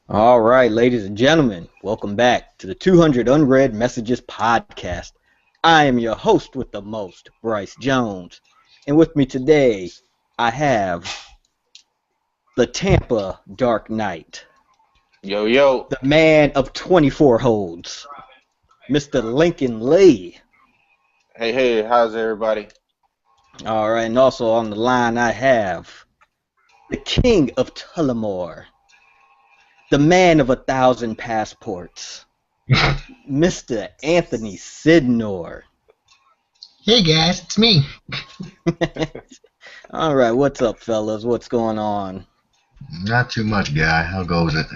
All right, ladies and gentlemen, welcome back to the 200 Unread Messages podcast. I am your host with the most, Bryce Jones. And with me today, I have the Tampa Dark Knight, Yo, yo. the man of 24 holds, Mr. Lincoln Lee. Hey, hey, how's everybody? All right, and also on the line, I have the King of Tullamore, the man of 1,000 passports, Mr. Anthony Sidnor. Hey guys, it's me. All right, what's up, fellas? What's going on? Not too much, guy. How goes it?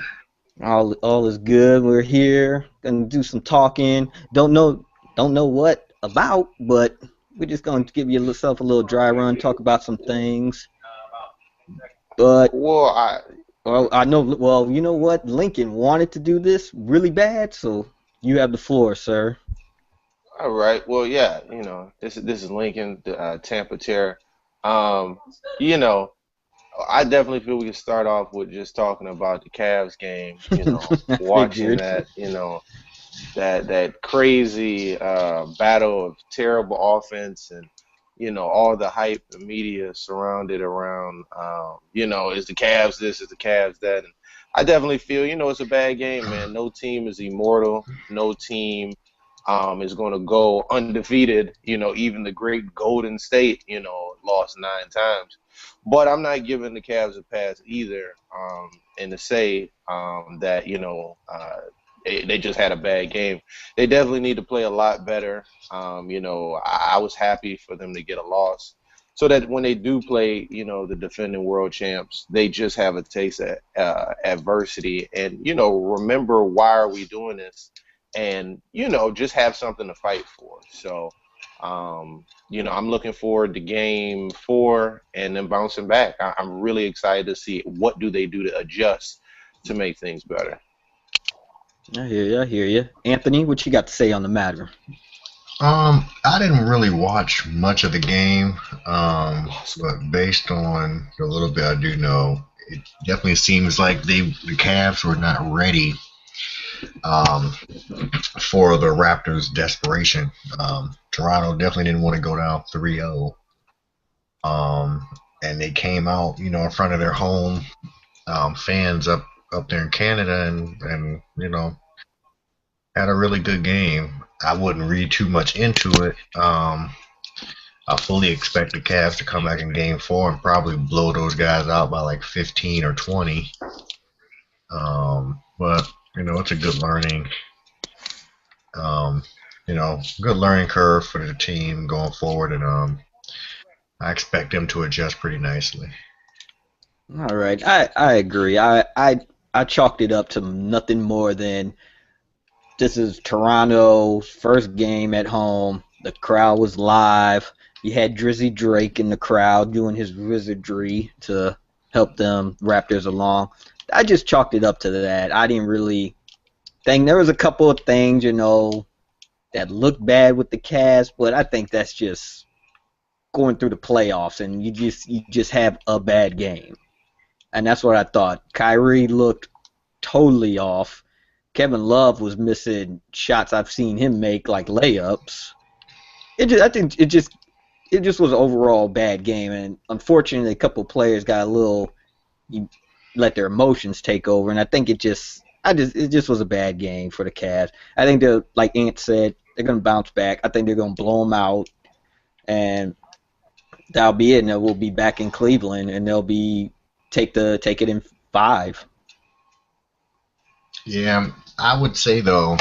All is good. We're here. Gonna do some talking. Don't know what about, but we're just gonna give yourself a little dry run, talk about some things. But Well, I I know. Well, you know what? Lincoln wanted to do this really bad, so you have the floor, sir. all right. Well, yeah. This is Lincoln, the Tampa chair. Um, you know, I definitely feel we can start off with just talking about the Cavs game. I Watching figured. that. That crazy battle of terrible offense and all the hype the media surrounded around is the Cavs this, is the Cavs that. And I definitely feel it's a bad game, man. No team is immortal. No team is going to go undefeated. Even the great Golden State lost 9 times. But I'm not giving the Cavs a pass either, and to say that they just had a bad game. They definitely need to play a lot better. I was happy for them to get a loss so that when they do play, the defending world champs, they just have a taste of adversity and, remember why are we doing this and, just have something to fight for. So, I'm looking forward to game 4 and then bouncing back. I'm really excited to see what do they do to adjust to make things better. I hear you. I hear you. Anthony, what you got to say on the matter? I didn't really watch much of the game, but based on the little bit I do know, it definitely seems like the Cavs were not ready um, for the Raptors' desperation. Toronto definitely didn't want to go down 3-0, and they came out, in front of their home fans up there in Canada, and had a really good game. I wouldn't read too much into it. I fully expect the Cavs to come back in Game 4 and probably blow those guys out by like 15 or 20. But it's a good learning, um, good learning curve for the team going forward, and I expect them to adjust pretty nicely. All right, I agree. I chalked it up to nothing more than this is Toronto's first game at home. The crowd was live. You had Drizzy Drake in the crowd doing his wizardry to help them Raptors along. I just chalked it up to that. I didn't really think there was a couple of things, that looked bad with the Cavs, but I think that's just going through the playoffs and you just have a bad game. And that's what I thought. Kyrie looked totally off. Kevin Love was missing shots I've seen him make like layups. I think it just was an overall bad game, and unfortunately, a couple players got a little you let their emotions take over, and I think it just was a bad game for the Cavs. I think they're like Ant said, they're gonna bounce back. I think they're gonna blow them out, and that'll be it. And then we'll be back in Cleveland, and they'll be take it in 5. Yeah, I would say though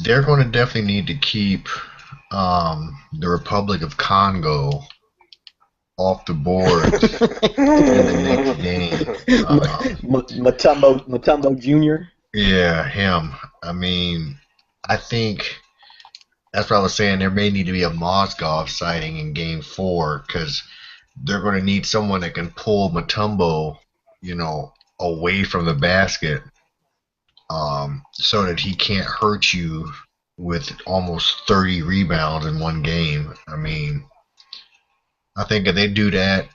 they're going to definitely need to keep the Republic of Congo off the board in the next game. Mutombo Jr. Yeah, him. I mean, I think that's what I was saying. There may need to be a Mozgov sighting in Game 4 because they're going to need someone that can pull Mutombo, away from the basket, so that he can't hurt you with almost 30 rebounds in one game. I mean, I think if they do that,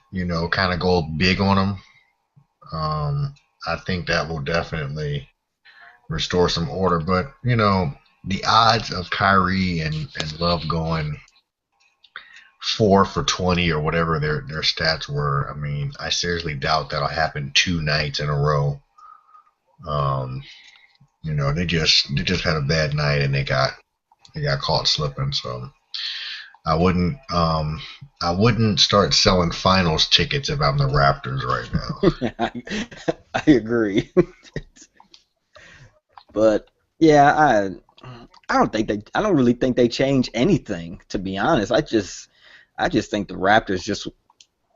kind of go big on him, I think that will definitely restore some order. But the odds of Kyrie and Love going 4 for 20 or whatever their stats were. I mean, I seriously doubt that'll happen 2 nights in a row. Um, they just had a bad night and they got caught slipping. So I wouldn't I wouldn't start selling finals tickets if I'm the Raptors right now. I agree. But yeah, I don't really think they change anything, to be honest. I just think the Raptors just,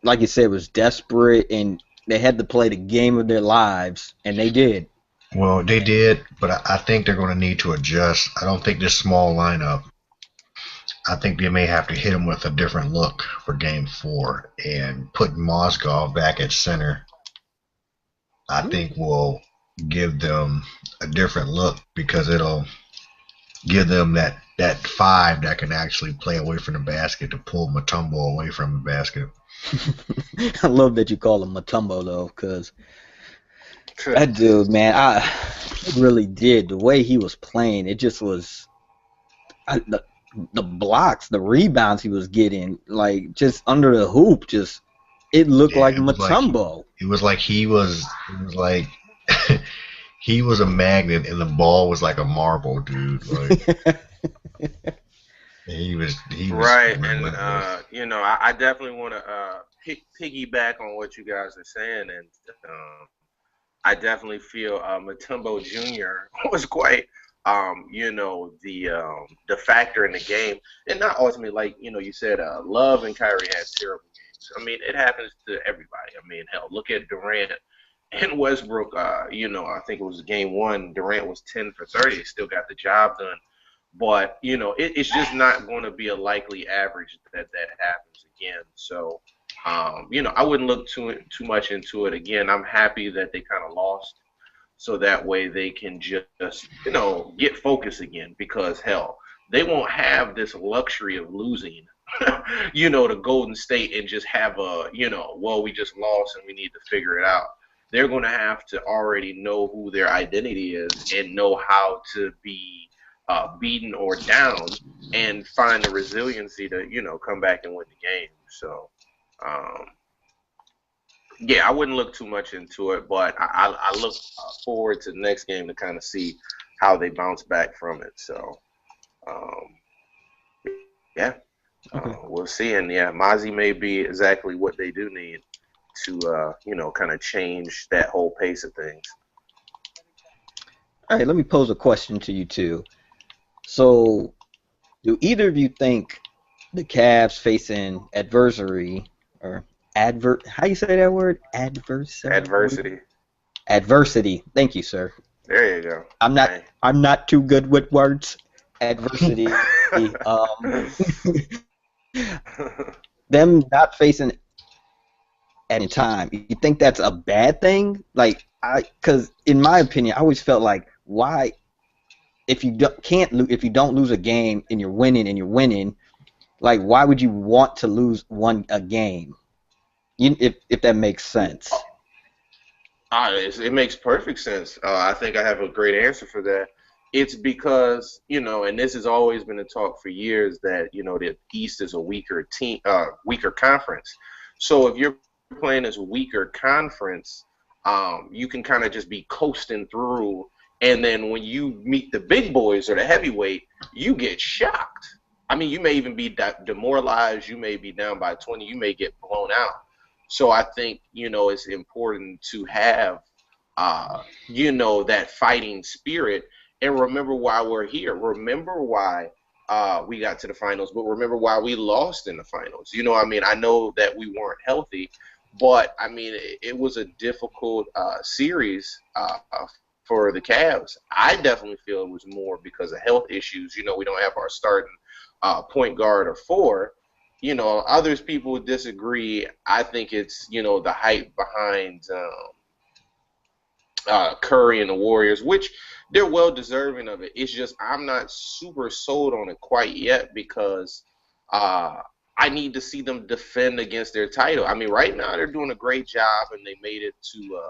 like you said, was desperate and they had to play the game of their lives, and they did. Well, they did, but I think they're going to need to adjust. I don't think this small lineup. I think they may have to hit him with a different look for Game 4 and put Mozgov back at center. I think will give them a different look because it'll give them that five that can actually play away from the basket to pull Matumbo away from the basket. I love that you call him Matumbo though, because that dude, man, it really did. The way he was playing, it just was the blocks, the rebounds he was getting, like just under the hoop, just it looked Yeah, like Matumbo. it was like it was like he was a magnet and the ball was like a marble, dude. Like he was Right, and relentless. I definitely want to piggyback on what you guys are saying, and I definitely feel Matumbo Jr. was quite, the factor in the game, and not ultimately like you said, Love and Kyrie had terrible games. I mean, it happens to everybody. I mean, hell, look at Durant and Westbrook. I think it was game one. Durant was 10 for 30, still got the job done. But it's just not going to be a likely average that happens again. So, I wouldn't look too much into it. Again, I'm happy that they kind of lost, so that way they can just get focused again. Because hell, they won't have this luxury of losing, to Golden State and just have well, we just lost and we need to figure it out. They're going to have to already know who their identity is and know how to be beaten or down and find the resiliency to come back and win the game. So um, yeah, I wouldn't look too much into it, but I look forward to the next game to kind of see how they bounce back from it. So um, yeah, Okay. we'll see. And yeah, Mozzie may be exactly what they do need to kind of change that whole pace of things. All right, let me pose a question to you too. So, do either of you think the Cavs facing adversary or how you say that word? Adversary? Adversity. Adversity. Thank you, sir. There you go. I'm not Hey. I'm not too good with words. Adversity. Them not facing at a time. You think that's a bad thing? Like because in my opinion, I always felt like why if you if you don't lose a game and you're winning, like why would you want to lose a game? If that makes sense. It makes perfect sense. I think I have a great answer for that. It's because, and this has always been a talk for years that, the East is a weaker team, weaker conference. So if you're playing as a weaker conference, you can kind of just be coasting through. And then when you meet the big boys or the heavyweight, you get shocked. I mean, you may even be demoralized. You may be down by 20. You may get blown out. So I think, it's important to have, that fighting spirit and remember why we're here. Remember why we got to the finals, but remember why we lost in the finals. I mean, I know that we weren't healthy, but I mean, it was a difficult series for the Cavs. I definitely feel it was more because of health issues. We don't have our starting point guard or four. Others people disagree. I think it's the hype behind Curry and the Warriors, which they're well deserving of it. It's just I'm not super sold on it quite yet because uh, I need to see them defend against their title. I mean, right now they're doing a great job, and they made it to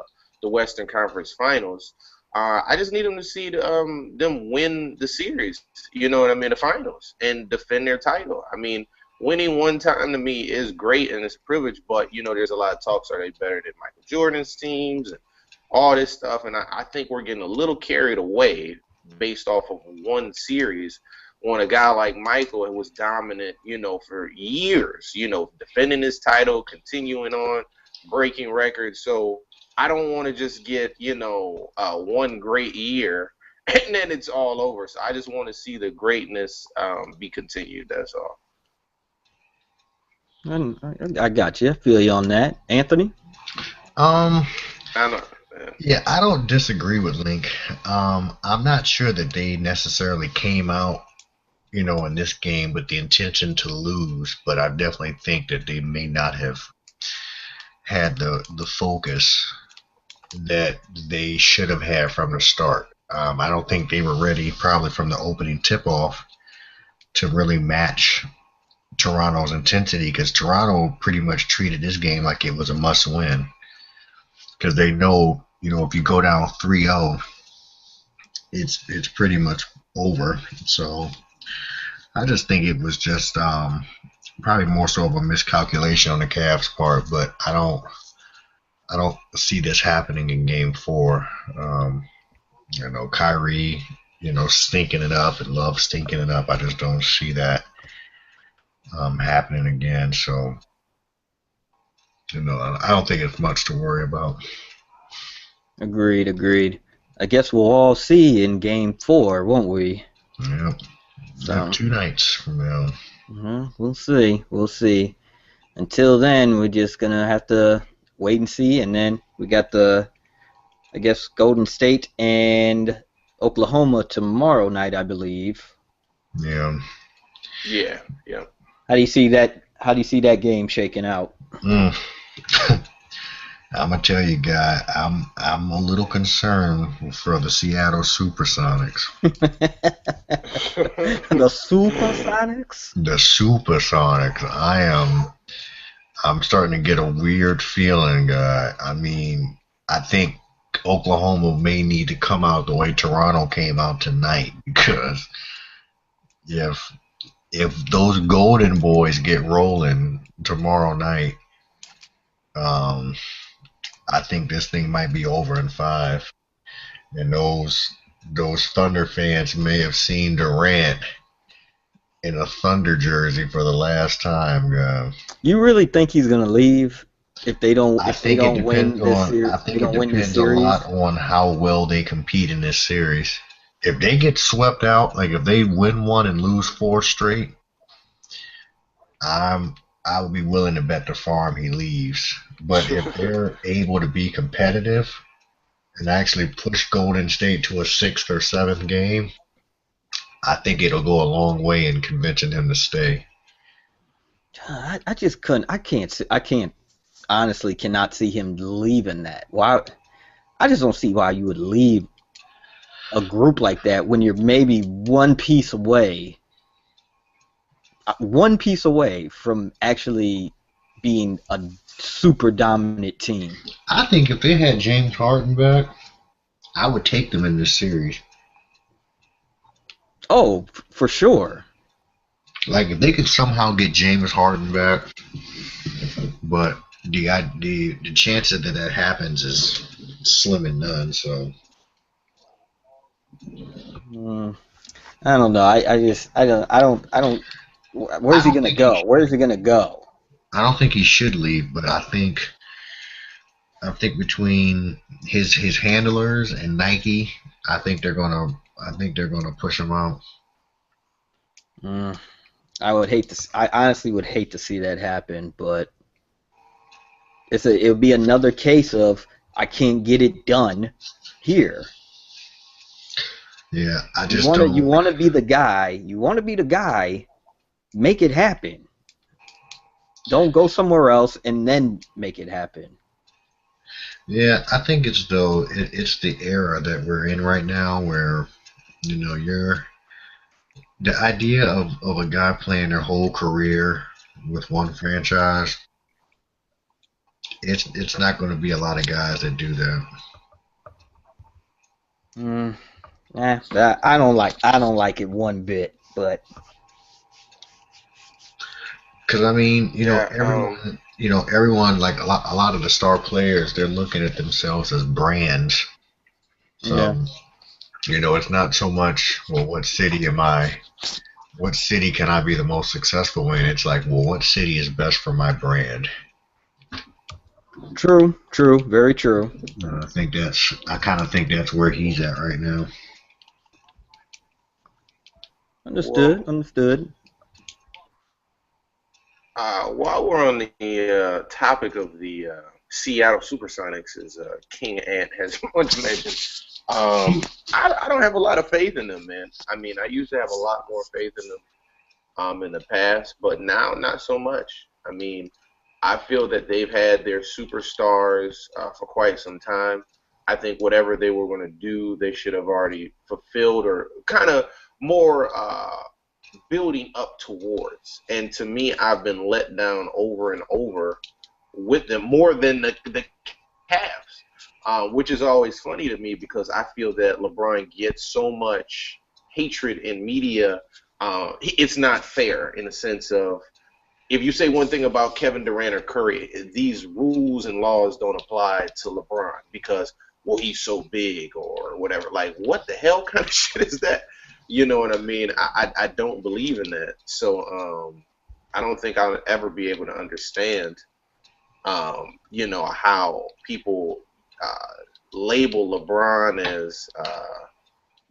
the Western Conference Finals. I just need them to see them win the series. You know what I mean? The finals and defend their title. I mean, winning one time to me is great and it's a privilege, but there's a lot of talks. Are they better than Michael Jordan's teams and all this stuff? And I think we're getting a little carried away based off of one series on a guy like Michael who was dominant, for years, defending his title, continuing on, breaking records. So I don't want to just get, one great year and then it's all over. So I just want to see the greatness be continued. That's all. I got you. I feel you on that, Anthony. Um, I know. Man. yeah, I don't disagree with Link. I'm not sure that they necessarily came out, in this game with the intention to lose, but I definitely think that they may not have had the focus that they should have had from the start. I don't think they were ready, probably from the opening tip-off, to really match Toronto's intensity, because Toronto pretty much treated this game like it was a must-win, because they know, if you go down 3-0, it's pretty much over. So I just think it was just probably more so of a miscalculation on the Cavs' part, but I don't see this happening in Game 4. Kyrie, stinking it up, and Love stinking it up. I just don't see that happening again. So, I don't think it's much to worry about. Agreed. I guess we'll all see in Game 4, won't we? Yep. So, 2 nights from now. We'll see. Until then, we're just gonna have to wait and see, and then we got I guess, Golden State and Oklahoma tomorrow night, I believe. Yeah. Yeah. How do you see that? How do you see that game shaking out? I'm gonna tell you, guy, I'm a little concerned for the Seattle Supersonics. The Supersonics? The Supersonics. I'm starting to get a weird feeling, guy. I mean, I think Oklahoma may need to come out the way Toronto came out tonight, because if those Golden Boys get rolling tomorrow night, I think this thing might be over in 5. And those Thunder fans may have seen Durant in a Thunder jersey for the last time, guys. You really think he's gonna leave if they don't? I If they think it don't win depends this on. series, I they think it don't win this depends a series. lot on how well they compete in this series. If they get swept out, like if they win one and lose 4 straight, I would be willing to bet the farm he leaves. But if they're able to be competitive and actually push Golden State to a 6th or 7th game, I think it'll go a long way in convincing him to stay. I just couldn't. I can't. Honestly, cannot see him leaving that. Why? I just don't see why you would leave a group like that when you're maybe one piece away from actually being a super dominant team. I think if they had James Harden back, I would take them in this series. Oh, for sure. Like if they could somehow get James Harden back, but the chances that happens is slim and none. So I don't know. I don't. Where's he gonna go? Where's he gonna go? I don't think he should leave, but I think between his handlers and Nike, I think they're gonna push him out. I honestly would hate to see that happen, but it would be another case of I can't get it done here. Yeah, I just You want to be the guy. You want to be the guy. Make it happen. Don't go somewhere else and then make it happen. Yeah, I think it's the era that we're in right now, where the idea of a guy playing their whole career, with one franchise, it's not going to be a lot of guys that do that. Mm, I don't like it one bit. But Because I mean, Yeah. everyone like a lot of the star players, they're looking at themselves as brands. yeah, So it's not so much, well, what city am I? What city can I be the most successful in? It's like, well, what city is best for my brand? true, true, very true. I kind of think that's where he's at right now. Understood, Well, understood. while we're on the topic of the Seattle SuperSonics, as King Ant has once mentioned, I don't have a lot of faith in them, man. I mean, I used to have a lot more faith in them in the past, but now not so much. I mean, I feel that they've had their superstars for quite some time. I think whatever they were going to do, they should have already fulfilled or kind of more building up towards. And to me, I've been let down over and over with them more than the Cavs, which is always funny to me because I feel that LeBron gets so much hatred in media. It's not fair in the sense of if you say one thing about Kevin Durant or Curry, these rules and laws don't apply to LeBron because, well, he's so big or whatever. Like, what the hell kind of shit is that? You know what I mean? I don't believe in that. So I don't think I'll ever be able to understand, how people label LeBron as,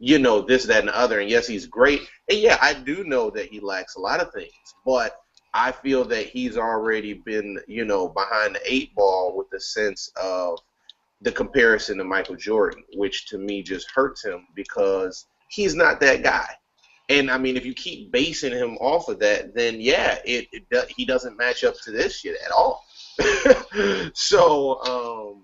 this, that, and the other. And yes, he's great. And yeah, I do know that he lacks a lot of things, but I feel that he's already been, behind the eight ball with the sense of the comparison to Michael Jordan, which to me just hurts him because he's not that guy. And I mean, if you keep basing him off of that, then yeah, he doesn't match up to this shit at all. So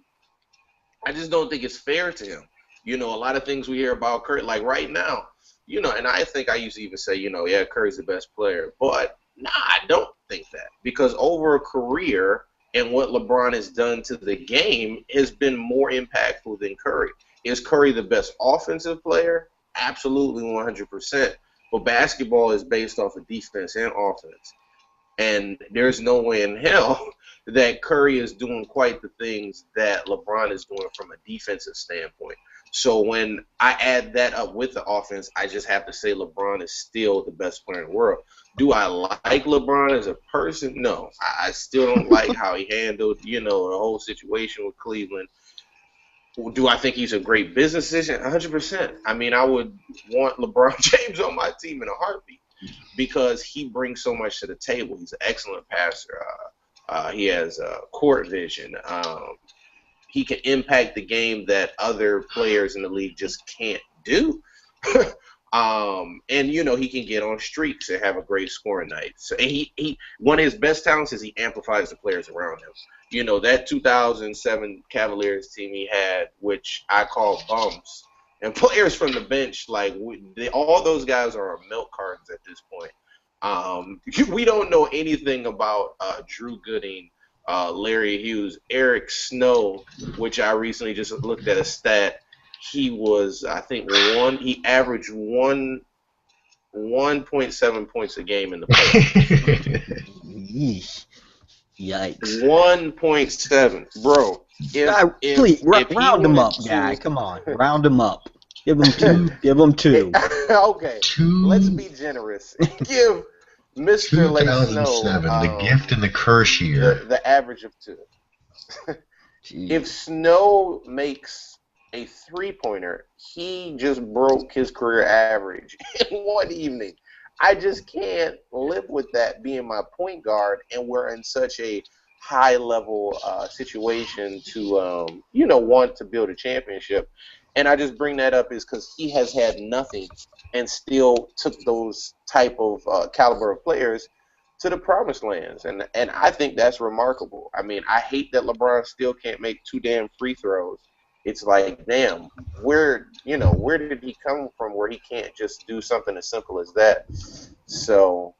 I just don't think it's fair to him. A lot of things we hear about Curry, like right now, and I think I used to even say, yeah, Curry's the best player. But nah, I don't think that because over a career and what LeBron has done to the game has been more impactful than Curry. Is Curry the best offensive player? Absolutely 100%. But basketball is based off of defense and offense. And there's no way in hell that Curry is doing quite the things that LeBron is doing from a defensive standpoint. So when I add that up with the offense, I just have to say LeBron is still the best player in the world. Do I like LeBron as a person? No. I still don't like how he handled, the whole situation with Cleveland. Do I think he's a great business decision? 100%. I mean, I would want LeBron James on my team in a heartbeat because he brings so much to the table. He's an excellent passer. He has court vision. He can impact the game that other players in the league just can't do. And he can get on streaks and have a great scoring night. So and he one of his best talents is he amplifies the players around him. That 2007 Cavaliers team he had, which I call bums, and players from the bench, like all those guys are milk cartons at this point. We don't know anything about Drew Gooding, Larry Hughes, Eric Snow, which I recently just looked at a stat. He was, I think, he averaged 1.7 points a game in the playoffs. Yeesh. Yikes. 1.7, bro. If Guy, if please if he round him wanted up, guy. to, Come on, round him up. Give him two. Give him two. okay, let's Two be generous. Give Mr. Lay Snow 2007, the gift and the curse year. the average of two. If Jeez. Snow makes a 3-pointer, he just broke his career average in one evening. I just can't live with that being my point guard, and we're in such a high level situation to want to build a championship. And I just bring that up is because he has had nothing and still took those type of caliber of players to the promised lands, and I think that's remarkable. I mean, I hate that LeBron still can't make two damn free throws. It's like, damn, where did he come from where he can't just do something as simple as that? So,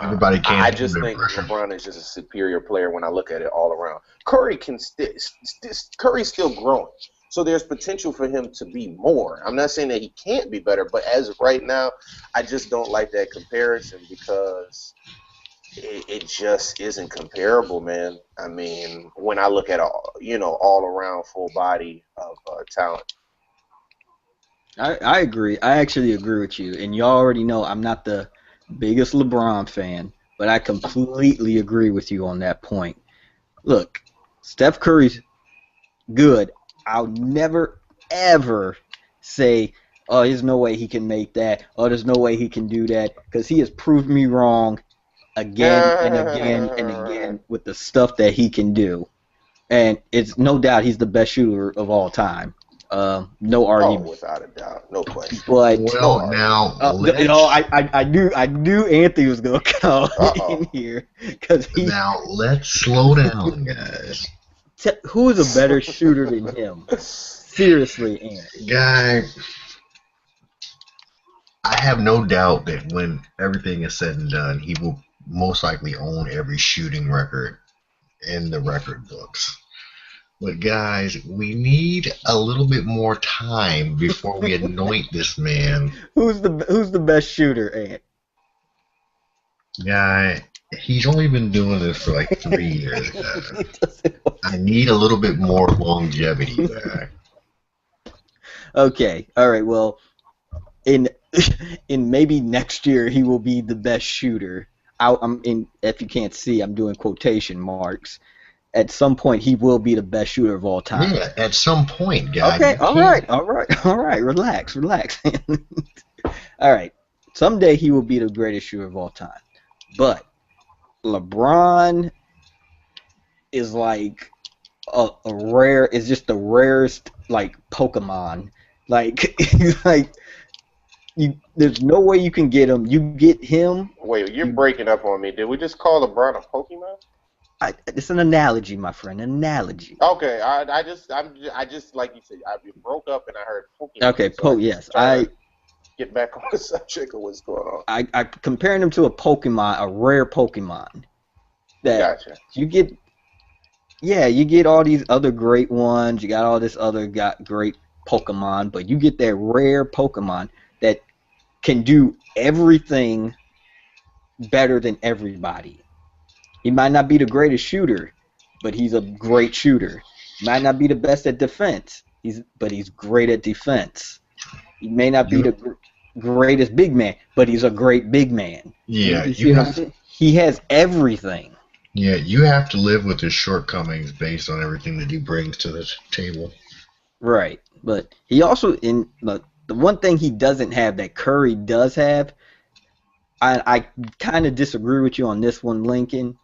Everybody can't I handle just that think pressure. LeBron is just a superior player when I look at it all around. Curry's still growing, so there's potential for him to be more. I'm not saying that he can't be better, but as of right now, I just don't like that comparison because it just isn't comparable, man. I mean, when I look at all around full body of talent. I agree. I actually agree with you. And you already know I'm not the biggest LeBron fan, but I completely agree with you on that point. Look, Steph Curry's good. I'll never ever say, "Oh, there's no way he can make that." "Oh, there's no way he can do that," because he has proved me wrong again and again and again with the stuff that he can do. And it's no doubt he's the best shooter of all time. No Oh, argument. without a doubt, no question, But no Well, argument. now I knew Anthony was gonna come Uh in oh. here because let's slow down, guys. who is a better shooter than him? Seriously, Ant. Guy, I have no doubt that when everything is said and done, he will most likely own every shooting record in the record books. But guys, we need a little bit more time before we anoint this man. Who's the best shooter, Ant? Guy, he's only been doing this for like 3 years, guy. I need a little bit more longevity, guy. Okay, all right. Well, in in maybe next year he will be the best shooter. I'm in. If you can't see, I'm doing quotation marks. At some point, he will be the best shooter of all time. Yeah, at some point, guy, Okay, you all can't. right, all right, all right. Relax, relax. All right. Someday he will be the greatest shooter of all time. But LeBron is like a rare. Is just the rarest like Pokemon. Like like there's no way you can get him. You get him. Wait, you're You. breaking up on me. Did we just call LeBron a Pokemon? It's an analogy, my friend. An analogy. Okay, I just like you said, I broke up and I heard Okay, Pokemon, so I Yes, just trying to get back on the subject of what's going on. I comparing him to a Pokemon, a rare Pokemon that Gotcha. you get. Yeah, you get all these other great ones. You got all this other got great Pokemon, but you get that rare Pokemon that can do everything better than everybody. He might not be the greatest shooter, but he's a great shooter. He might not be the best at defense, but he's great at defense. He may not be You, the greatest big man, but he's a great big man. yeah, You see you what I'm have. saying? He has everything. Yeah, you have to live with his shortcomings based on everything that he brings to the table. Right. But he also in the one thing he doesn't have that Curry does have, I kind of disagree with you on this one, Lincoln,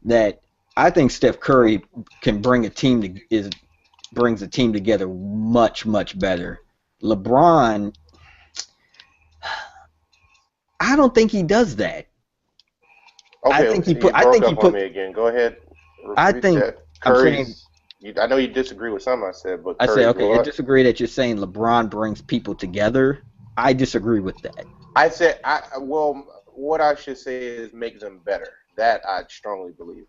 that I think Steph Curry can bring a team to is brings a team together much better. LeBron, I don't think he does that. I Okay, think he you put I broke think he up on put me again. Go ahead, I repeat think that. I'm saying Curry's. I know you disagree with something I said, but I say Curry's okay, I what? disagree that you're saying LeBron brings people together. I disagree with that. I said, well, what I should say is make them better. That I strongly believe.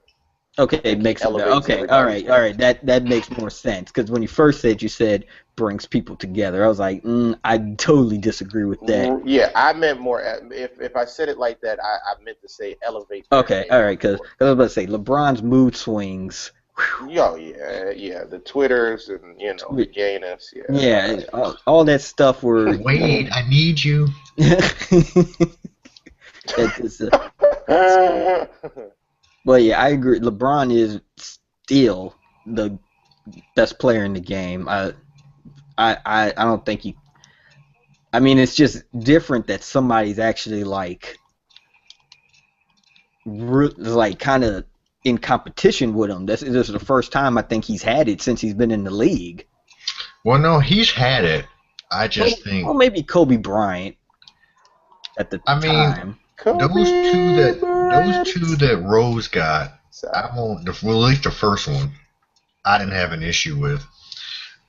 I Okay, it think he makes them better. elevates Okay, everybody's all game. right. That makes more sense because when you first said you said brings people together, I was like, I totally disagree with that. Yeah, I meant more. If I said it like that, I meant to say elevate their Okay, game all on right, the because court. I was about to say LeBron's mood swings. Yo, yeah, yeah. The Twitters and the Whew, gayness. Yeah, yeah, all that stuff were. Wade, I need you. It's just, so, I. but yeah, I agree. LeBron is still the best player in the game. I don't think he. I mean, it's just different that somebody's actually like kind of in competition with him. This is the first time I think he's had it since he's been in the league. Well, no, he's had it. I just Well, think. maybe Kobe Bryant at the I mean, time. those two Kobe that those Bryant. two that Rose got, Sorry. I won't. Well, at least the first one, I didn't have an issue with.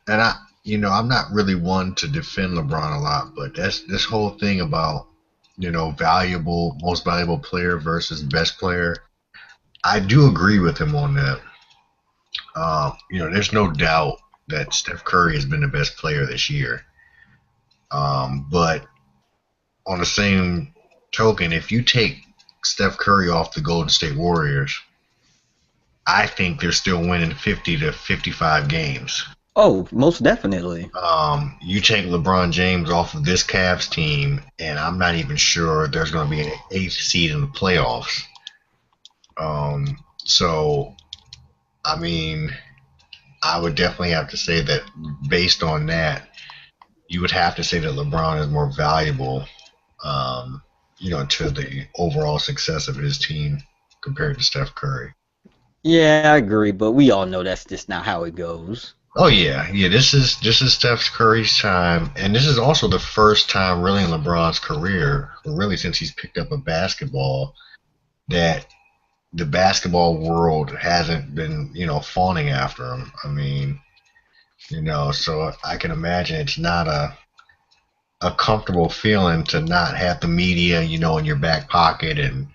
And I'm not really one to defend LeBron a lot, but that's this whole thing about most valuable player versus best player. I do agree with him on that. There's no doubt that Steph Curry has been the best player this year. But on the same token, if you take Steph Curry off the Golden State Warriors, I think they're still winning 50 to 55 games. Oh, most definitely. You take LeBron James off of this Cavs team, and I'm not even sure there's going to be an eighth seed in the playoffs. So, I mean, I would definitely have to say that based on that, you would have to say that LeBron is more valuable, to the overall success of his team compared to Steph Curry. Yeah, I agree, but we all know that's just not how it goes. Oh yeah. This is Steph Curry's time, and this is also the first time really in LeBron's career, really since he's picked up a basketball, that the basketball world hasn't been fawning after him. I mean, so I can imagine it's not a comfortable feeling to not have the media, in your back pocket, and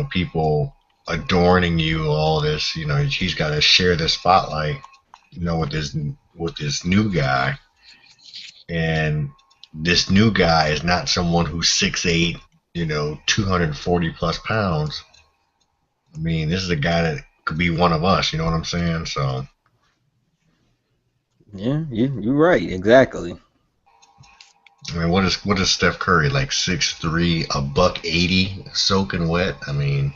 people adorning you, all this. He's got to share the spotlight, with this new guy, and this new guy is not someone who's 6'8", 240 plus pounds. I mean, this is a guy that could be one of us. You know what I'm saying? So. Yeah, you're right, exactly. I mean, what is Steph Curry, like 6'3", a buck 80, soaking wet? I mean,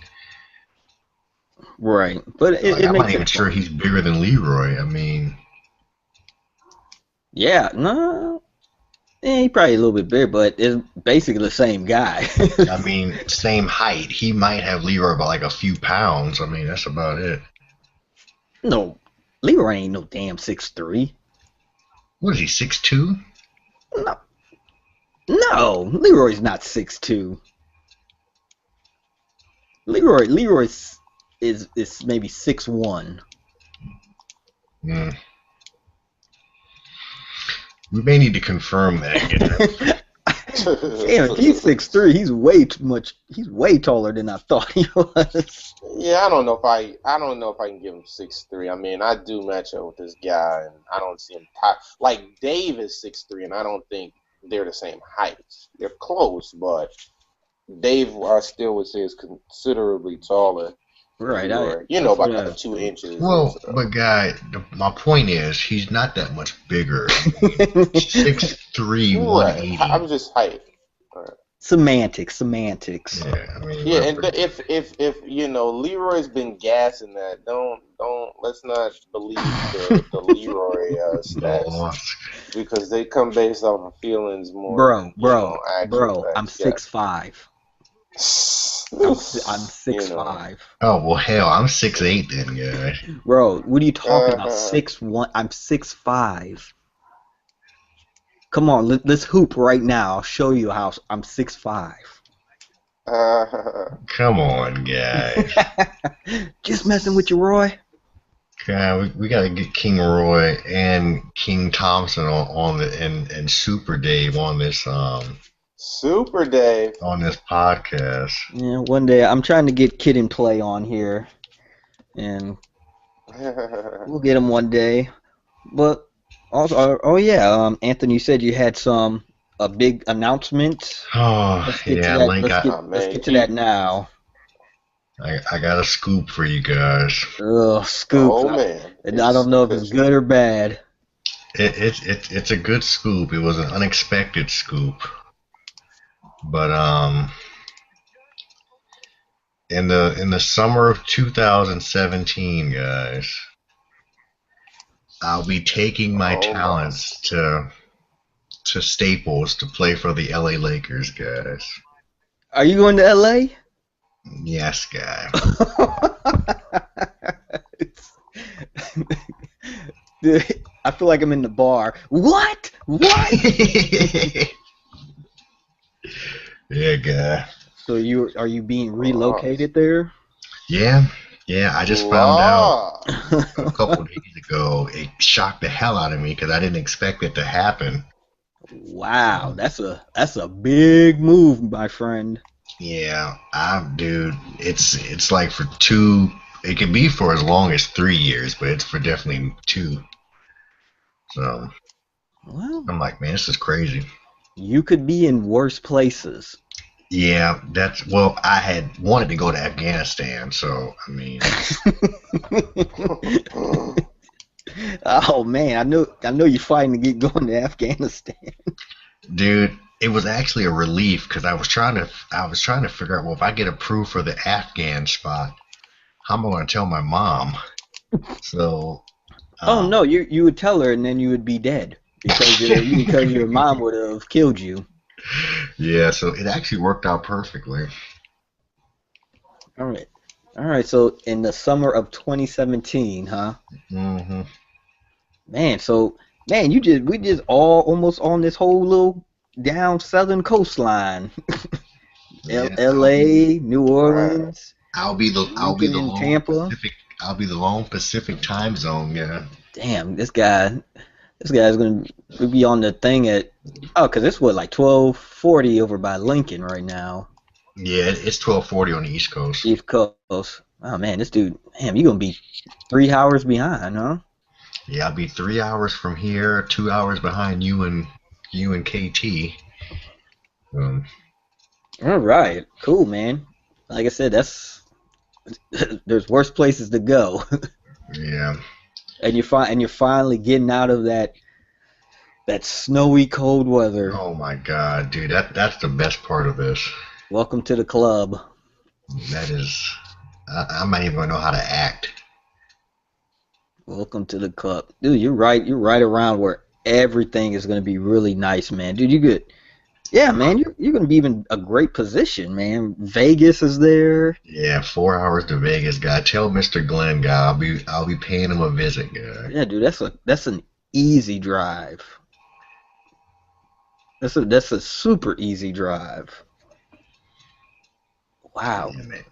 right, but it I'm not makes even it sure fun. he's bigger than Leroy. I mean, Yeah, no, he probably a little bit bigger, but it's basically the same guy. same height. He might have Leroy by like a few pounds. I mean, that's about it. No, Leroy ain't no damn 6'3". What is he, 6'2"? No, no, Leroy's not 6'2". Leroy is maybe 6'1". Mm. We may need to confirm that again. Damn, if he's 6'3", he's way too much. He's way taller than I thought he was. Yeah, I don't know if I can give him 6'3". I mean, I do match up with this guy, and I don't see him like Dave is 6'3", and I don't think they're the same height. They're close, but Dave, I still would say, is considerably taller than Right, Leroy. that's By what like I 2 inches or Well, so. but guy, my point is, he's not that much bigger. I mean, thought. 6'3", Right. 180. I'm just height. All right. Semantics. Yeah, I mean, Yeah, and if Leroy's been gassing that, let's not believe the Leroy stats, no, because they come based off of feelings more Bro, than bro, actual bro, I'm facts. Yeah. 6'5". I'm You six know. five. oh well, hell, I'm 6'8" then, guy. Bro, what are you talking about? Uh, 6'1"? I'm 6'5". Come on, let's hoop right now. I'll show you how I'm 6'5". Come on, guy. Just messing with you, Roy. God, we got to get King Roy and King Thompson on the and Super Dave Super Dave. on this podcast. Yeah, one day I'm trying to get Kid and Play on here, and we'll get him one day. But also, oh yeah, Anthony, you said you had a big announcement. Oh Let's get to yeah, that. Link, Oh Let's man, get to that now. I got a scoop for you guys. Ugh, scoop. oh man, And I don't know if it's good or bad. It's a good scoop. It was an unexpected scoop, but in the summer of 2017, guys, I'll be taking my Oh my. talents to Staples to play for the LA Lakers, guys. Are you going to LA? Yes, guy. Dude, I feel like I'm in the bar. What? What? Yeah, guy. So are you being Oh, relocated there? Yeah, I just found out Lord. a couple of days ago. It shocked the hell out of me because I didn't expect it to happen. Wow, that's a big move, my friend. Yeah, dude, it's like for two. It can be for as long as 3 years, but it's for definitely two. So Well, I'm like, man, this is crazy. you could be in worse places. Yeah, that's well. I had wanted to go to Afghanistan, so I mean, Oh man, I know you're fighting to get going to Afghanistan. dude, it was actually a relief because I was trying to figure out, well, if I get approved for the Afghan spot, how am I going to tell my mom? So, Oh um, no, you would tell her and then you would be dead because your mom would have killed you. yeah, so it actually worked out perfectly. All right. All right, so in the summer of 2017, huh? Hmm. Man, so man, we just all almost on this whole little down southern coastline. Yeah, L.A., New Right. Orleans, I'll be Lincoln the and lone Tampa. Pacific. I'll be the lone Pacific time zone. Yeah, Damn, this guy's gonna be on the thing at oh, 'cause it's what like 12:40 over by Lincoln right now, yeah, it's 12:40 on the East Coast. East Coast. Oh man, this dude, damn, you gonna be 3 hours behind, huh? Yeah, I'll be 3 hours from here, 2 hours behind you and KT. Um, All right, cool, man. Like I said, that's there's worse places to go, yeah. and you're finally getting out of that snowy cold weather. Oh my God, dude, that's the best part of this. Welcome to the club. That is, I'm not even gonna know how to act. Welcome to the club, dude. You're right. You're right around where everything is gonna be really nice, man. Dude, you good. Yeah, man, you're gonna be in a great position, man. Vegas is there. Yeah, 4 hours to Vegas, guy. Tell Mr. Glenn, guy, I'll be paying him a visit, guy. Yeah, dude, that's an easy drive. That's a super easy drive. Wow. Yeah, man.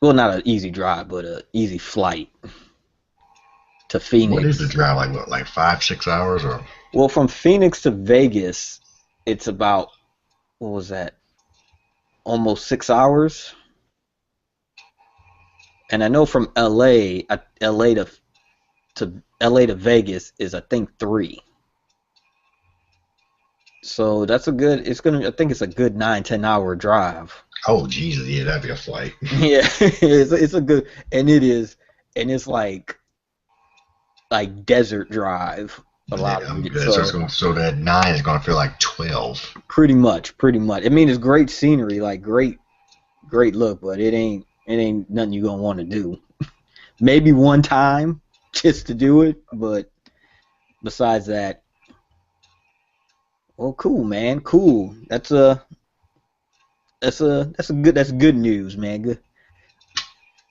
Well, not an easy drive, but a easy flight to What is the Phoenix. drive like? What, like 5, 6 hours or? Well, from Phoenix to Vegas, it's about what was that? Almost 6 hours. And I know from LA to Vegas is I think 3. So that's a good. It's gonna. I think it's a good 9-10 hour drive. Oh Jesus, yeah, that'd be a flight. Yeah, it's a good, and it is, and it's like desert drive. A Yeah, lot of I'm it. good. So So so that 9 is gonna feel like 12. pretty much. I mean, it's great scenery, like great look, but it ain't nothing you gonna want to do. Maybe one time just to do it, but besides that, well, cool, man, cool. That's good news, man. Good.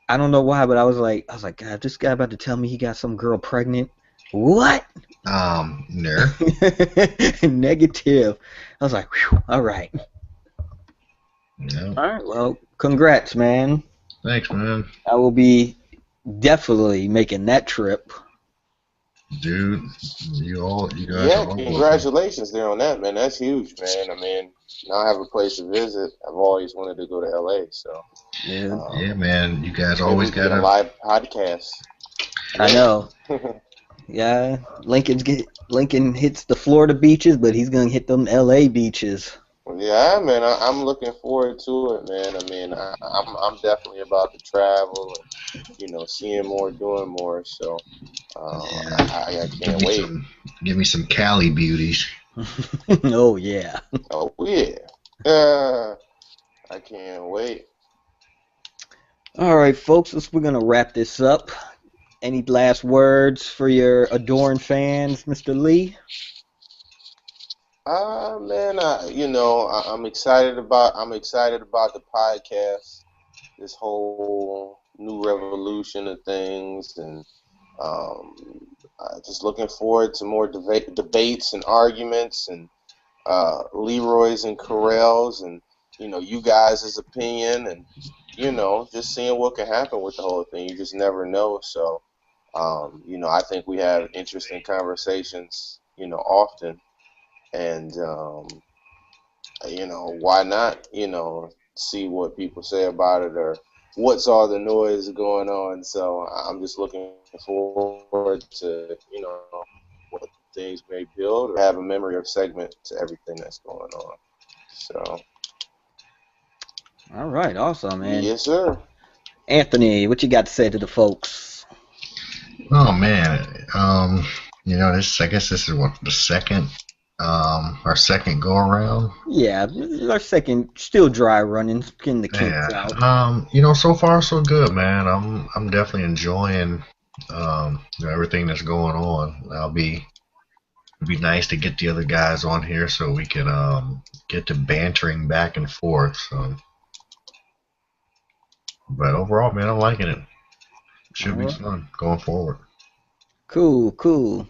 I don't know why, but I was like, God, this guy about to tell me he got some girl pregnant. What? No. Negative. I was like, whew, all right. No. All right, well, congrats, man. Thanks, man. I will be definitely making that trip. Dude, you guys Yeah, are all welcome. congratulations there on that, man. That's huge, man. I mean, now I have a place to visit. I've always wanted to go to LA, so Yeah, Yeah, um, man. You guys maybe always we can get a gotta. live podcast. I Yeah. know. Yeah, Lincoln hits the Florida beaches, but he's gonna hit them LA beaches. Yeah, man, I'm looking forward to it, man. I mean, I'm definitely about to travel and seeing more, doing more. So Yeah. I Give can't me wait. some. Give me some Cali beauties. Oh yeah. Oh yeah, I can't wait. All right, folks, we're gonna wrap this up. Any last words for your adoring fans, Mr. Lee? Man, I'm excited about the podcast. This whole new revolution of things, and just looking forward to more debates and arguments, and Leroy's and Carell's, and you guys' opinion, and just seeing what can happen with the whole thing. You just never know. So, I think we have interesting conversations, often, and why not, see what people say about it or what's all the noise going on. So I'm just looking forward to, what things may build or have a memory or segment to everything that's going on. So, All right, awesome, man. yes, sir. Anthony, what you got to say to the folks? Oh man, this I guess this is what the second, our second go around. Yeah, this is our second still dry running, getting the kinks Yeah, out. so far so good, man. I'm definitely enjoying, everything that's going on. It'd be nice to get the other guys on here so we can get to bantering back and forth. So, but overall, man, I'm liking it. All Should be right. fun going forward. Cool, cool.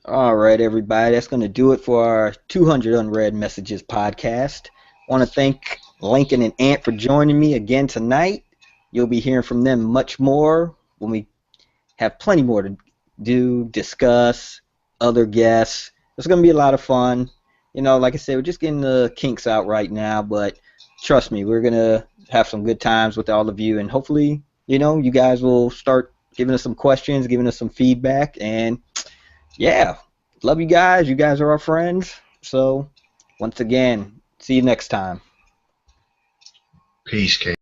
All right, everybody. That's going to do it for our 200 Unread Messages podcast. Want to thank Lincoln and Ant for joining me again tonight. You'll be hearing from them much more when we have plenty more to do, discuss, other guests. It's going to be a lot of fun. Like I said, we're just getting the kinks out right now, but trust me, we're going to have some good times with all of you, and hopefully, you guys will start giving us some questions, giving us some feedback, and yeah, love you guys. You guys are our friends. So, once again, see you next time. Peace, K.